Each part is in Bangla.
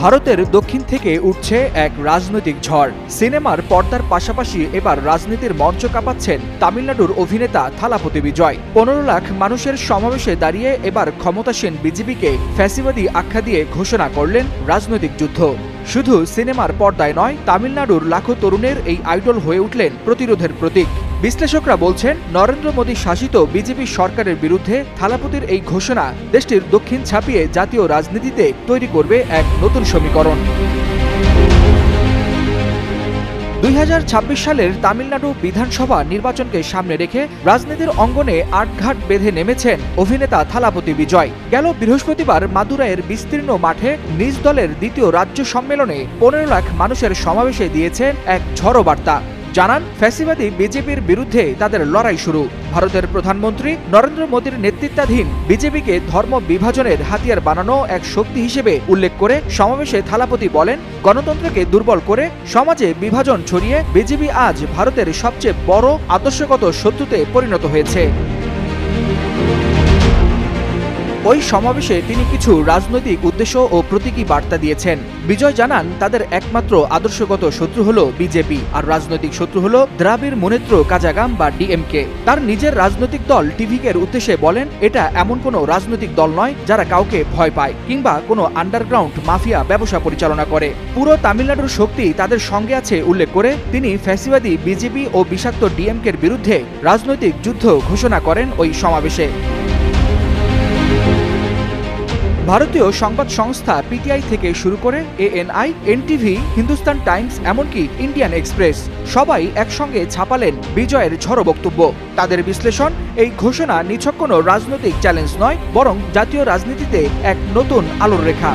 ভারতের দক্ষিণ থেকে উঠছে এক রাজনৈতিক ঝড়। সিনেমার পর্দার পাশাপাশি এবার রাজনীতির মঞ্চ কাঁপাচ্ছেন তামিলনাড়ুর অভিনেতা থালাপতি বিজয়। 15 লাখ মানুষের সমাবেশে দাঁড়িয়ে এবার ক্ষমতাসীন বিজেপিকে ফ্যাসিবাদী আখ্যা দিয়ে ঘোষণা করলেন রাজনৈতিক যুদ্ধ। শুধু সিনেমার পর্দায় নয়, তামিলনাড়ুর লাখো তরুণের এই আইডল হয়ে উঠলেন প্রতিরোধের প্রতীক। বিশ্লেষকরা বলছেন, নরেন্দ্র মোদী শাসিত বিজেপি সরকারের বিরুদ্ধে থালাপতির এই ঘোষণা দেশটির দক্ষিণ ছাপিয়ে জাতীয় রাজনীতিতে তৈরি করবে এক নতুন সমীকরণ। 2026 সালের তামিলনাড়ু বিধানসভা নির্বাচনকে সামনে রেখে রাজনীতির অঙ্গনে আটঘাট বেঁধে নেমেছেন অভিনেতা থালাপতি বিজয়। গেল বৃহস্পতিবার মাদুরাইয়ের বিস্তীর্ণ মাঠে নিজ দলের দ্বিতীয় রাজ্য সম্মেলনে 15 লাখ মানুষের সমাবেশে দিয়েছেন এক ঝড়ো বার্তা। জানান, ফ্যাসিবাদী বিজেপির বিরুদ্ধে তাদের লড়াই শুরু। ভারতের প্রধানমন্ত্রী নরেন্দ্র মোদীর নেতৃত্বাধীন বিজেপিকে ধর্ম বিভাজনের হাতিয়ার বানানো এক শক্তি হিসেবে উল্লেখ করে সমাবেশে থালাপতি বলেন, গণতন্ত্রকে দুর্বল করে সমাজে বিভাজন ছড়িয়ে বিজেপি আজ ভারতের সবচেয়ে বড় আদর্শগত শত্রুতে পরিণত হয়েছে। ওই সমাবেশে তিনি কিছু রাজনৈতিক উদ্দেশ্য ও প্রতীকী বার্তা দিয়েছেন। বিজয় জানান, তাদের একমাত্র আদর্শগত শত্রু হলো বিজেপি, আর রাজনৈতিক শত্রু হলো দ্রাবিড় মুনেত্র কাজাগাম বা ডিএমকে। তার নিজের রাজনৈতিক দল টিভিকের উদ্দেশ্যে বলেন, এটা এমন কোনো রাজনৈতিক দল নয় যারা কাউকে ভয় পায় কিংবা কোনো আন্ডারগ্রাউন্ড মাফিয়া ব্যবসা পরিচালনা করে। পুরো তামিলনাড়ুর শক্তি তাদের সঙ্গে আছে উল্লেখ করে তিনি ফ্যাসিবাদী বিজেপি ও বিষাক্ত ডিএমকের বিরুদ্ধে রাজনৈতিক যুদ্ধ ঘোষণা করেন ওই সমাবেশে। ভারতীয় সংবাদ সংস্থা পিটিআই থেকে শুরু করে এএনআই, এনটিভি, হিন্দুস্তান টাইমস, এমনকি ইন্ডিয়ান এক্সপ্রেস সবাই একসঙ্গে ছাপালেন বিজয়ের ঝড়ো বক্তব্য। তাদের বিশ্লেষণ, এই ঘোষণা নিছক কোনো রাজনৈতিক চ্যালেঞ্জ নয়, বরং জাতীয় রাজনীতিতে এক নতুন আলোর রেখা।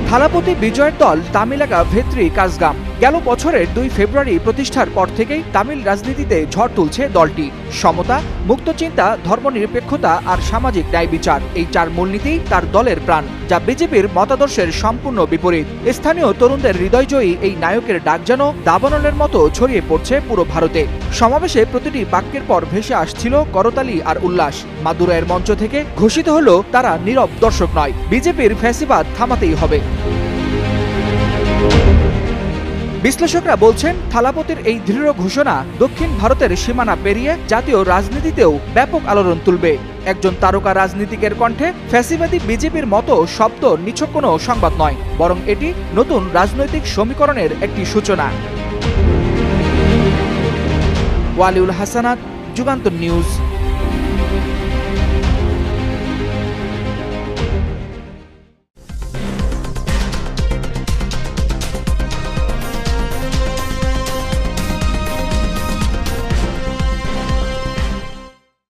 থালাপতি বিজয়ের দল তামিলাগা ভেত্রি কাজগাম গেল বছরের 2 ফেব্রুয়ারি প্রতিষ্ঠার পর থেকেই তামিল রাজনীতিতে ঝড় তুলছে দলটি। সমতা, মুক্তচিন্তা, ধর্মনিরপেক্ষতা আর সামাজিক ন্যায় বিচার, এই 4 মূলনীতি তার দলের প্রাণ, যা বিজেপির মতাদর্শের সম্পূর্ণ বিপরীত। স্থানীয় তরুণদের হৃদয়জয়ী এই নায়কের ডাক যেন দাবানলের মতো ছড়িয়ে পড়ছে পুরো ভারতে। সমাবেশে প্রতিটি বাক্যের পর ভেসে আসছিল করতালি আর উল্লাস। মাদুরাইয়ের মঞ্চ থেকে ঘোষিত হলো, তারা নীরব দর্শক নয়, বিজেপির ফ্যাসিবাদ থামাতেই হবে। বিশ্লেষকরা বলছেন, থালাপতির এই দৃঢ় ঘোষণা দক্ষিণ ভারতের সীমানা পেরিয়ে জাতীয় রাজনীতিতেও ব্যাপক আলোড়ন তুলবে। একজন তারকা রাজনীতিকের কণ্ঠে ফ্যাসিবাদী বিজেপির মতো শব্দ নিছক কোনো সংবাদ নয়, বরং এটি নতুন রাজনৈতিক সমীকরণের একটি সূচনা। ওয়ালিউল হাসানাত, যুগান্তর নিউজ।